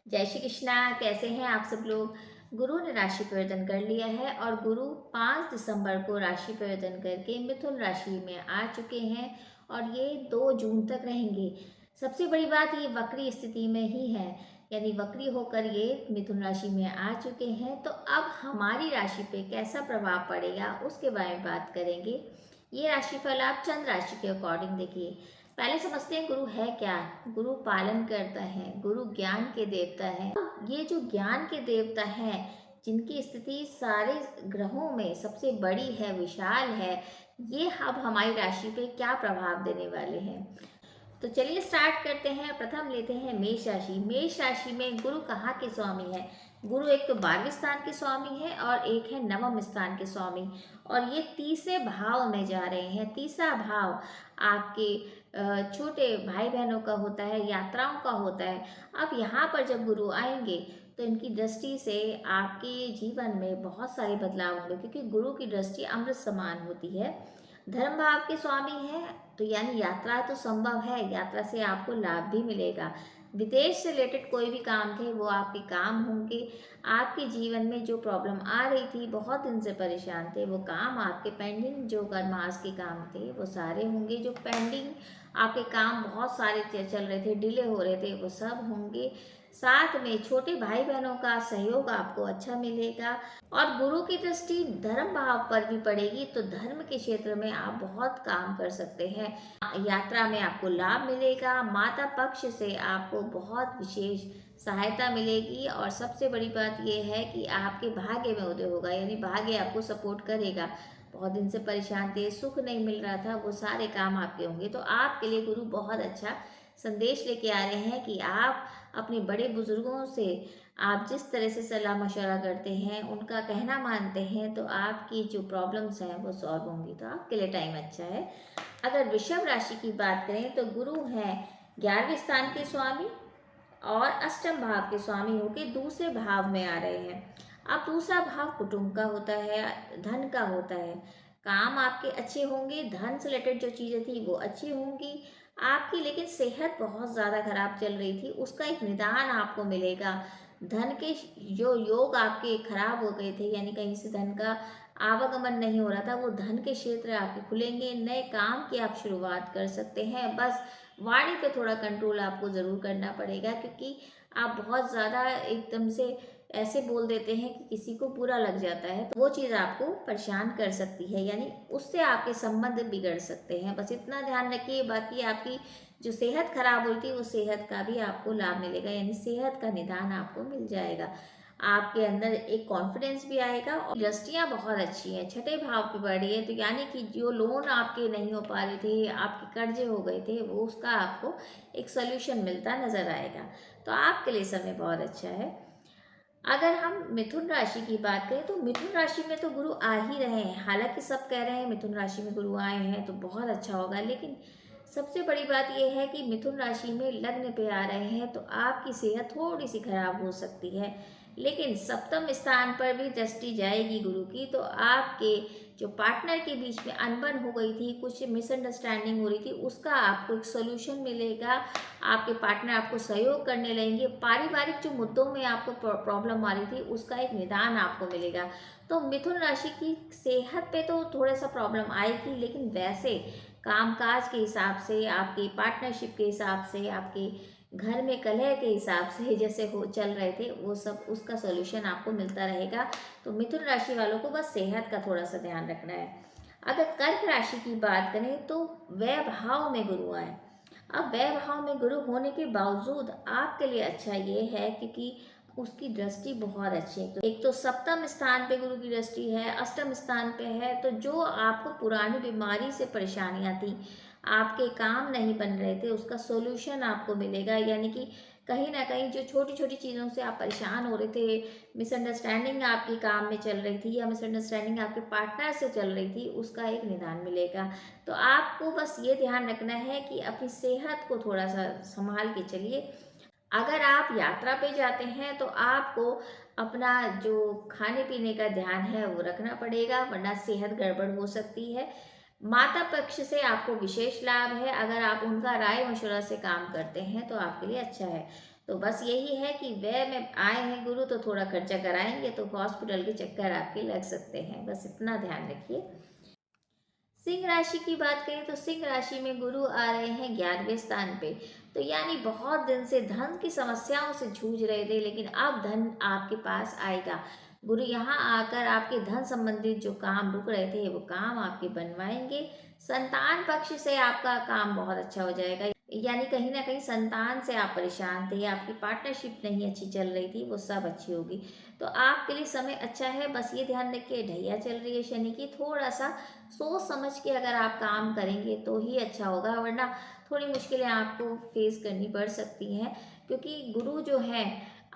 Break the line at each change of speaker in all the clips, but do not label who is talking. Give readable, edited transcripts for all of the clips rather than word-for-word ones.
जय श्री कृष्णा। कैसे हैं आप सब लोग। गुरु ने राशि परिवर्तन कर लिया है और गुरु 5 दिसंबर को राशि परिवर्तन करके मिथुन राशि में आ चुके हैं और ये 2 जून तक रहेंगे। सबसे बड़ी बात, ये वक्री स्थिति में ही है, यानी वक्री होकर ये मिथुन राशि में आ चुके हैं। तो अब हमारी राशि पे कैसा प्रभाव पड़ेगा उसके बारे में बात करेंगे। ये राशिफल आप चंद्र राशि के अकॉर्डिंग देखिए। पहले समझते हैं गुरु है क्या। गुरु पालन करता है, गुरु ज्ञान के देवता है। ये जो ज्ञान के देवता हैं, जिनकी स्थिति सारे ग्रहों में सबसे बड़ी है, विशाल है, ये अब हमारी राशि पे क्या प्रभाव देने वाले हैं। तो चलिए स्टार्ट करते हैं। प्रथम लेते हैं मेष राशि। मेष राशि में गुरु कहाँ के स्वामी है। गुरु एक तो 12वें स्थान के स्वामी है और एक है नवम स्थान के स्वामी, और ये तीसरे भाव में जा रहे हैं। तीसरा भाव आपके छोटे भाई बहनों का होता है, यात्राओं का होता है। अब यहाँ पर जब गुरु आएंगे तो इनकी दृष्टि से आपके जीवन में बहुत सारे बदलाव होंगे, क्योंकि गुरु की दृष्टि अमृत समान होती है। धर्म भाव के स्वामी है, तो यानी यात्रा तो संभव है, यात्रा से आपको लाभ भी मिलेगा। विदेश से रिलेटेड कोई भी काम थे वो आपके काम होंगे। आपके जीवन में जो प्रॉब्लम आ रही थी, बहुत दिन से परेशान थे, वो काम आपके पेंडिंग जो कर्मास के काम थे वो सारे होंगे। जो पेंडिंग आपके काम बहुत सारे चल रहे थे, डिले हो रहे थे, वो सब होंगे। साथ में छोटे भाई बहनों का सहयोग आपको अच्छा मिलेगा। और गुरु की दृष्टि धर्म भाव पर भी पड़ेगी, तो धर्म के क्षेत्र में आप बहुत काम कर सकते हैं। यात्रा में आपको लाभ मिलेगा। माता पक्ष से आपको बहुत विशेष सहायता मिलेगी। और सबसे बड़ी बात यह है कि आपके भाग्य में उदय होगा, यानी भाग्य आपको सपोर्ट करेगा। बहुत दिन से परेशान थे, सुख नहीं मिल रहा था, वो सारे काम आपके होंगे। तो आपके लिए गुरु बहुत अच्छा संदेश लेके आ रहे हैं कि आप अपने बड़े बुजुर्गों से आप जिस तरह से सलाह मशवरा करते हैं, उनका कहना मानते हैं, तो आपकी जो प्रॉब्लम्स हैं वो सॉल्व होंगी। तो आपके लिए टाइम अच्छा है। अगर वृषभ राशि की बात करें तो गुरु हैं 11वें स्थान के स्वामी और अष्टम भाव के स्वामी होके दूसरे भाव में आ रहे हैं। अब दूसरा भाव कुटुंब का होता है, धन का होता है। काम आपके अच्छे होंगे, धन से रिलेटेड जो चीज़ें थी वो अच्छी होंगी आपकी। लेकिन सेहत बहुत ज़्यादा खराब चल रही थी, उसका एक निदान आपको मिलेगा। धन के जो योग आपके खराब हो गए थे, यानी कहीं से धन का आवागमन नहीं हो रहा था, वो धन के क्षेत्र आपके खुलेंगे। नए काम की आप शुरुआत कर सकते हैं। बस वाणी पे थोड़ा कंट्रोल आपको ज़रूर करना पड़ेगा, क्योंकि आप बहुत ज़्यादा एकदम से ऐसे बोल देते हैं कि किसी को बुरा लग जाता है, तो वो चीज़ आपको परेशान कर सकती है, यानी उससे आपके संबंध बिगड़ सकते हैं। बस इतना ध्यान रखिए। बाकी आपकी जो सेहत खराब हुई थी, वो सेहत का भी आपको लाभ मिलेगा, यानी सेहत का निदान आपको मिल जाएगा। आपके अंदर एक कॉन्फिडेंस भी आएगा और दृष्टियाँ बहुत अच्छी हैं, छठे भाव की बढ़ी है। तो यानी कि जो लोन आपके नहीं हो पा रहे थे, आपके कर्जे हो गए थे, वो उसका आपको एक सोल्यूशन मिलता नजर आएगा। तो आपके लिए समय बहुत अच्छा है। अगर हम मिथुन राशि की बात करें तो मिथुन राशि में तो गुरु आ ही रहे हैं। हालांकि सब कह रहे हैं मिथुन राशि में गुरु आए हैं तो बहुत अच्छा होगा, लेकिन सबसे बड़ी बात यह है कि मिथुन राशि में लग्न पे आ रहे हैं तो आपकी सेहत थोड़ी सी खराब हो सकती है। लेकिन सप्तम स्थान पर भी दृष्टि जाएगी गुरु की, तो आपके जो पार्टनर के बीच में अनबन हो गई थी, कुछ मिसअंडरस्टैंडिंग हो रही थी, उसका आपको एक सोल्यूशन मिलेगा। आपके पार्टनर आपको सहयोग करने लगेंगे। पारिवारिक जो मुद्दों में आपको प्रॉब्लम आ रही थी, उसका एक निदान आपको मिलेगा। तो मिथुन राशि की सेहत पे तो थोड़ा सा प्रॉब्लम आएगी, लेकिन वैसे कामकाज के हिसाब से, आपकी पार्टनरशिप के हिसाब से, आपके घर में कलह के हिसाब से जैसे हो चल रहे थे, वो सब उसका सॉल्यूशन आपको मिलता रहेगा। तो मिथुन राशि वालों को बस सेहत का थोड़ा सा ध्यान रखना है। अगर कर्क राशि की बात करें तो व्यय भाव में गुरु आए। अब व्यय भाव में गुरु होने के बावजूद आपके लिए अच्छा ये है, क्योंकि उसकी दृष्टि बहुत अच्छी है। तो एक तो सप्तम स्थान पे गुरु की दृष्टि है, अष्टम स्थान पे है। तो जो आपको पुरानी बीमारी से परेशानियां थी, आपके काम नहीं बन रहे थे, उसका सोल्यूशन आपको मिलेगा। यानी कि कहीं ना कहीं जो छोटी छोटी चीज़ों से आप परेशान हो रहे थे, मिसअंडरस्टैंडिंग आपके काम में चल रही थी या मिसअंडरस्टैंडिंग आपके पार्टनर से चल रही थी, उसका एक निदान मिलेगा। तो आपको बस ये ध्यान रखना है कि अपनी सेहत को थोड़ा सा संभाल के चलिए। अगर आप यात्रा पे जाते हैं तो आपको अपना जो खाने पीने का ध्यान है वो रखना पड़ेगा, वरना सेहत गड़बड़ हो सकती है। माता पक्ष से आपको विशेष लाभ है। अगर आप उनका राय मशवरा से काम करते हैं तो आपके लिए अच्छा है। तो बस यही है कि व्यय में आए हैं गुरु तो थोड़ा खर्चा कराएंगे तो हॉस्पिटल के चक्कर आपके लग सकते हैं, बस इतना ध्यान रखिए। सिंह राशि की बात करें तो सिंह राशि में गुरु आ रहे हैं 11वें स्थान पे। तो यानी बहुत दिन से धन की समस्याओं से जूझ रहे थे, लेकिन अब धन आपके पास आएगा। गुरु यहाँ आकर आपके धन संबंधित जो काम रुक रहे थे वो काम आपके बनवाएंगे। संतान पक्ष से आपका काम बहुत अच्छा हो जाएगा, यानी कहीं ना कहीं संतान से आप परेशान थे, आपकी पार्टनरशिप नहीं अच्छी चल रही थी, वो सब अच्छी होगी। तो आपके लिए समय अच्छा है, बस ये ध्यान रखिए ढैया चल रही है शनि की, थोड़ा सा सोच समझ के अगर आप काम करेंगे तो ही अच्छा होगा, वरना थोड़ी मुश्किलें आपको फेस करनी पड़ सकती हैं। क्योंकि गुरु जो है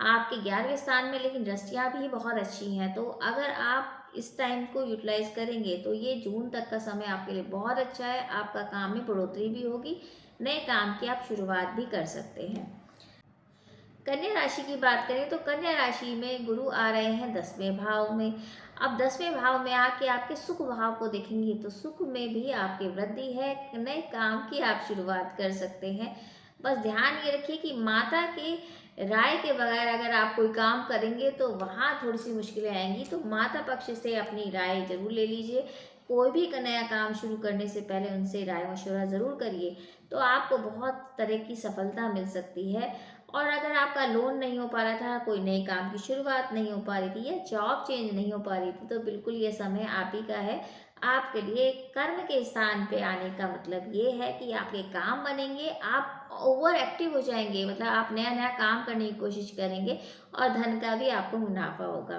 आपके 11वें स्थान में, लेकिन दृष्टियाँ भी बहुत अच्छी हैं। तो अगर आप इस टाइम को यूटिलाइज करेंगे तो ये जून तक का समय आपके लिए बहुत अच्छा है। आपका काम में बढ़ोतरी भी होगी, नए काम की आप शुरुआत भी कर सकते हैं। कन्या राशि की बात करें तो कन्या राशि में गुरु आ रहे हैं 10वें भाव में। अब 10वें भाव में आके आपके सुख भाव को देखेंगे तो सुख में भी आपकी वृद्धि है, नए काम की आप शुरुआत कर सकते हैं। बस ध्यान ये रखिए कि माता के राय के बगैर अगर आप कोई काम करेंगे तो वहाँ थोड़ी सी मुश्किलें आएंगी, तो माता पक्ष से अपनी राय जरूर ले लीजिए। कोई भी नया काम शुरू करने से पहले उनसे राय मशवरा ज़रूर करिए, तो आपको बहुत तरह की सफलता मिल सकती है। और अगर आपका लोन नहीं हो पा रहा था, कोई नए काम की शुरुआत नहीं हो पा रही थी या जॉब चेंज नहीं हो पा रही थी, तो बिल्कुल ये समय आप ही का है। आपके लिए कर्म के स्थान पे आने का मतलब ये है कि आपके काम बनेंगे, आप ओवर एक्टिव हो जाएंगे, मतलब आप नया नया काम करने की कोशिश करेंगे और धन का भी आपको मुनाफा होगा।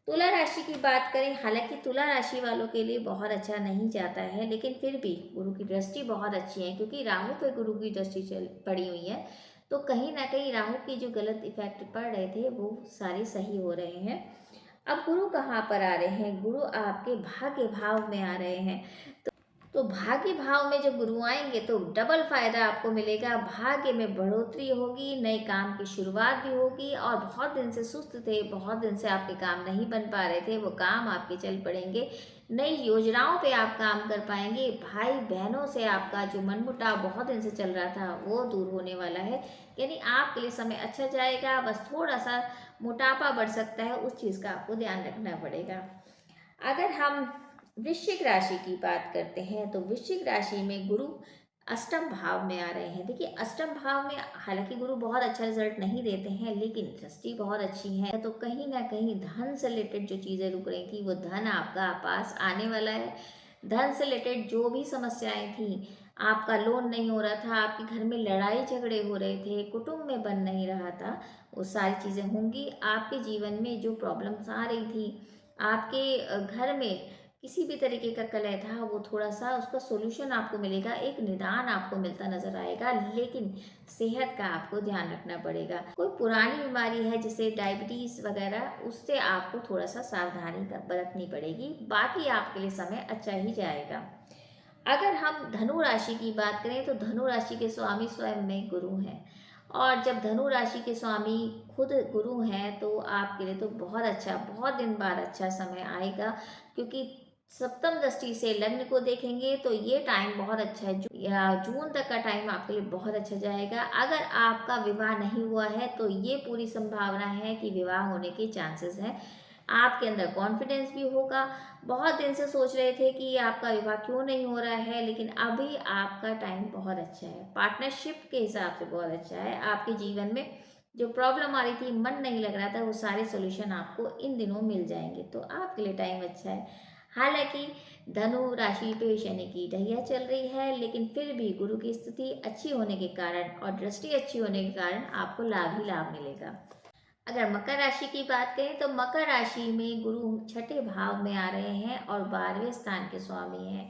तुला राशि की बात करें, हालांकि तुला राशि वालों के लिए बहुत अच्छा नहीं जाता है, लेकिन फिर भी गुरु की दृष्टि बहुत अच्छी है, क्योंकि राहु पे गुरु की दृष्टि चल पड़ी हुई है। तो कहीं ना कहीं राहु के जो गलत इफेक्ट पड़ रहे थे वो सारे सही हो रहे हैं। अब गुरु कहाँ पर आ रहे हैं? गुरु आपके भाग्य भाव में आ रहे हैं। तो भाग्य भाव में जब गुरु आएंगे तो डबल फायदा आपको मिलेगा, भाग्य में बढ़ोतरी होगी, नए काम की शुरुआत भी होगी, और बहुत दिन से सुस्त थे, बहुत दिन से आपके काम नहीं बन पा रहे थे, वो काम आपके चल पड़ेंगे। नई योजनाओं पे आप काम कर पाएंगे। भाई बहनों से आपका जो मनमुटाव बहुत दिन से चल रहा था वो दूर होने वाला है, यानी आपके लिए समय अच्छा जाएगा। बस थोड़ा सा मोटापा बढ़ सकता है, उस चीज़ का आपको ध्यान रखना पड़ेगा। अगर हम वृश्चिक राशि की बात करते हैं तो वृश्चिक राशि में गुरु अष्टम भाव में आ रहे हैं। देखिए अष्टम भाव में हालांकि गुरु बहुत अच्छा रिजल्ट नहीं देते हैं, लेकिन दृष्टि बहुत अच्छी है, तो कहीं ना कहीं धन से रिलेटेड जो चीज़ें रुक रही थी वो धन आपका पास आने वाला है। धन से रिलेटेड जो भी समस्याएं थी, आपका लोन नहीं हो रहा था, आपके घर में लड़ाई झगड़े हो रहे थे, कुटुंब में बन नहीं रहा था, वो सारी चीज़ें होंगी। आपके जीवन में जो प्रॉब्लम्स आ रही थी, आपके घर में किसी भी तरीके का कलह था, वो थोड़ा सा उसका सोल्यूशन आपको मिलेगा, एक निदान आपको मिलता नजर आएगा। लेकिन सेहत का आपको ध्यान रखना पड़ेगा। कोई पुरानी बीमारी है जैसे डायबिटीज वगैरह, उससे आपको थोड़ा सा सावधानी बरतनी पड़ेगी। बाकी आपके लिए समय अच्छा ही जाएगा। अगर हम धनु राशि की बात करें तो धनु राशि के स्वामी स्वयं में गुरु हैं, और जब धनु राशि के स्वामी खुद गुरु हैं तो आपके लिए तो बहुत अच्छा, बहुत दिन बाद अच्छा समय आएगा। क्योंकि सप्तम दृष्टि से लग्न को देखेंगे तो ये टाइम बहुत अच्छा है, या जून तक का टाइम आपके लिए बहुत अच्छा जाएगा। अगर आपका विवाह नहीं हुआ है तो ये पूरी संभावना है कि विवाह होने के चांसेस हैं। आपके अंदर कॉन्फिडेंस भी होगा। बहुत दिन से सोच रहे थे कि आपका विवाह क्यों नहीं हो रहा है, लेकिन अभी आपका टाइम बहुत अच्छा है, पार्टनरशिप के हिसाब से बहुत अच्छा है। आपके जीवन में जो प्रॉब्लम आ रही थी, मन नहीं लग रहा था, वो सारे सोल्यूशन आपको इन दिनों मिल जाएंगे, तो आपके लिए टाइम अच्छा है। हालांकि धनु राशि पे शनि की ढैया चल रही है, लेकिन फिर भी गुरु की स्थिति अच्छी होने के कारण और दृष्टि अच्छी होने के कारण आपको लाभ ही लाभ मिलेगा। अगर मकर राशि की बात करें तो मकर राशि में गुरु छठे भाव में आ रहे हैं और 12वें स्थान के स्वामी हैं।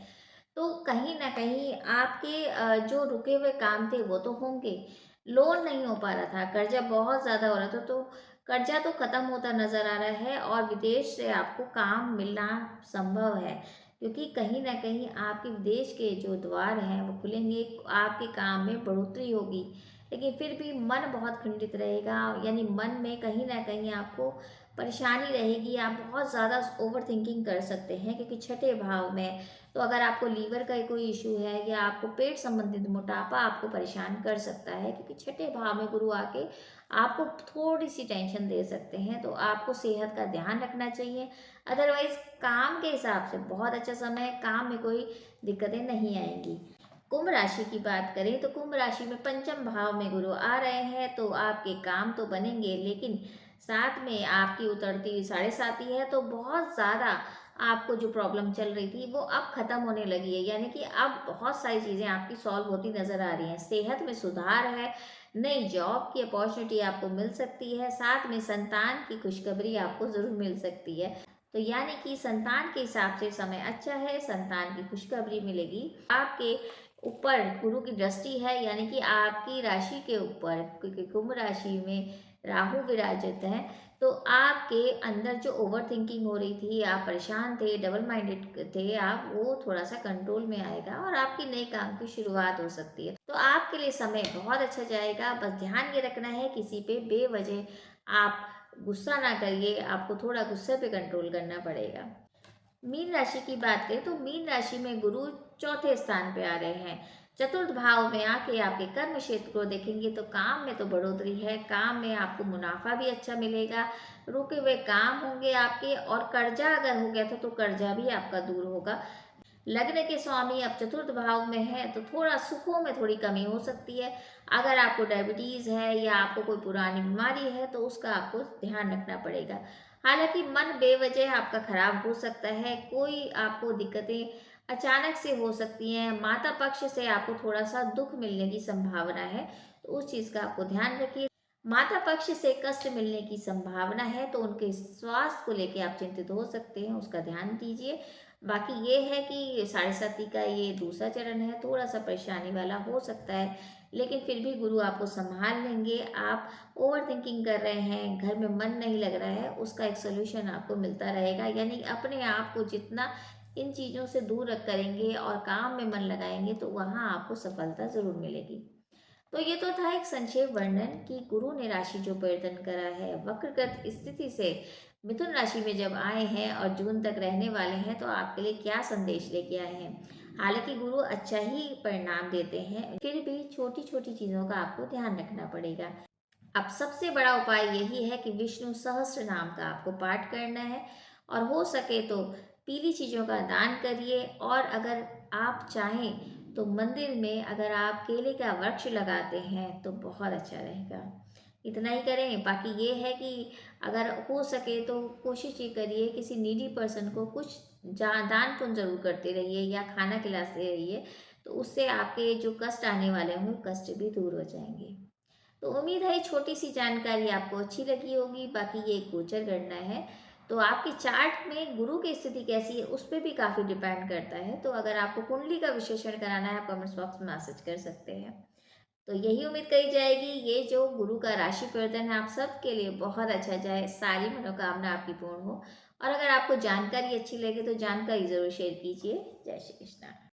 तो कहीं ना कहीं आपके जो रुके हुए काम थे वो तो होंगे। लोन नहीं हो पा रहा था, कर्जा बहुत ज़्यादा हो रहा था, तो कर्जा तो ख़त्म होता नज़र आ रहा है, और विदेश से आपको काम मिलना संभव है। क्योंकि कहीं ना कहीं आपके विदेश के जो द्वार हैं वो खुलेंगे, आपके काम में बढ़ोतरी होगी। लेकिन फिर भी मन बहुत खंडित रहेगा, यानी मन में कहीं ना कहीं आपको परेशानी रहेगी। आप बहुत ज़्यादा ओवर थिंकिंग कर सकते हैं, क्योंकि छठे भाव में, तो अगर आपको लीवर का कोई इशू है या आपको पेट संबंधित मोटापा आपको परेशान कर सकता है, क्योंकि छठे भाव में गुरु आके आपको थोड़ी सी टेंशन दे सकते हैं, तो आपको सेहत का ध्यान रखना चाहिए। अदरवाइज काम के हिसाब से बहुत अच्छा समय है, काम में कोई दिक्कतें नहीं आएंगी। कुंभ राशि की बात करें तो कुंभ राशि में पंचम भाव में गुरु आ रहे हैं, तो आपके काम तो बनेंगे, लेकिन साथ में आपकी उतरती हुई साढ़े साती है, तो बहुत ज़्यादा आपको जो प्रॉब्लम चल रही थी वो अब ख़त्म होने लगी है, यानी कि अब बहुत सारी चीज़ें आपकी सॉल्व होती नज़र आ रही हैं। सेहत में सुधार है, नई जॉब की अपॉर्चुनिटी आपको मिल सकती है, साथ में संतान की खुशखबरी आपको ज़रूर मिल सकती है। तो यानी कि संतान के हिसाब से समय अच्छा है, संतान की खुशखबरी मिलेगी। आपके ऊपर गुरु की दृष्टि है, यानी कि आपकी राशि के ऊपर, क्योंकि कुंभ राशि में राहु विराजित है, तो आपके अंदर जो ओवर थिंकिंग हो रही थी, आप परेशान थे, डबल माइंडेड थे आप, वो थोड़ा सा कंट्रोल में आएगा और आपकी नए काम की शुरुआत हो सकती है। तो आपके लिए समय बहुत अच्छा जाएगा। बस ध्यान ये रखना है, किसी पे बेवजह आप गुस्सा ना करिए, आपको थोड़ा गुस्से पे कंट्रोल करना पड़ेगा। मीन राशि की बात करें तो मीन राशि में गुरु चौथे स्थान पे आ रहे हैं। चतुर्थ भाव में आके आपके कर्म क्षेत्र को देखेंगे तो काम में तो बढ़ोतरी है, काम में आपको मुनाफा भी अच्छा मिलेगा, रुके हुए काम होंगे आपके, और कर्जा अगर हो गया था तो कर्जा भी आपका दूर होगा। लग्न के स्वामी अब चतुर्थ भाव में है, तो थोड़ा सुखों में थोड़ी कमी हो सकती है। अगर आपको डायबिटीज़ है या आपको कोई पुरानी बीमारी है तो उसका आपको ध्यान रखना पड़ेगा। हालांकि मन बेवजह आपका खराब हो सकता है, कोई आपको दिक्कतें अचानक से हो सकती हैं, माता पक्ष से आपको थोड़ा सा दुख मिलने की संभावना है, तो उस चीज़ का आपको ध्यान रखिए। माता पक्ष से कष्ट मिलने की संभावना है, तो उनके स्वास्थ्य को लेकर आप चिंतित हो सकते हैं, उसका ध्यान दीजिए। बाकी ये है कि साढ़े साती का ये दूसरा चरण है, थोड़ा सा परेशानी वाला हो सकता है, लेकिन फिर भी गुरु आपको संभाल लेंगे। आप ओवर थिंकिंग कर रहे हैं, घर में मन नहीं लग रहा है, उसका एक सोल्यूशन आपको मिलता रहेगा। यानी अपने आप को जितना इन चीज़ों से दूर रख करेंगे और काम में मन लगाएंगे, तो वहाँ आपको सफलता ज़रूर मिलेगी। तो ये तो था एक संक्षेप वर्णन कि गुरु ने राशि जो परिवर्तन करा है, वक्रगत स्थिति से मिथुन राशि में जब आए हैं और जून तक रहने वाले हैं, तो आपके लिए क्या संदेश लेके आए हैं। हालांकि गुरु अच्छा ही परिणाम देते हैं, फिर भी छोटी छोटी चीज़ों का आपको ध्यान रखना पड़ेगा। अब सबसे बड़ा उपाय यही है कि विष्णु सहस्त्र नाम का आपको पाठ करना है, और हो सके तो पीली चीज़ों का दान करिए, और अगर आप चाहें तो मंदिर में अगर आप केले का वृक्ष लगाते हैं तो बहुत अच्छा रहेगा। इतना ही करें। बाकी ये है कि अगर हो सके तो कोशिश ये करिए, किसी नीडी पर्सन को कुछ दान पुण्य जरूर करते रहिए या खाना खिलाते रहिए, तो उससे आपके जो कष्ट आने वाले होंगे, कष्ट भी दूर हो जाएंगे। तो उम्मीद है छोटी सी जानकारी आपको अच्छी लगी होगी। बाकी ये गोचर गणना है, तो आपके चार्ट में गुरु की स्थिति कैसी है उस पर भी काफ़ी डिपेंड करता है। तो अगर आपको कुंडली का विश्लेषण कराना है, आप कमेंट्स बॉक्स में मैसेज कर सकते हैं। तो यही उम्मीद करी जाएगी, ये जो गुरु का राशि परिवर्तन है आप सबके लिए बहुत अच्छा जाए, सारी मनोकामना आपकी पूर्ण हो। और अगर आपको जानकारी अच्छी लगे तो जानकारी ज़रूर शेयर कीजिए। जय श्री कृष्णा।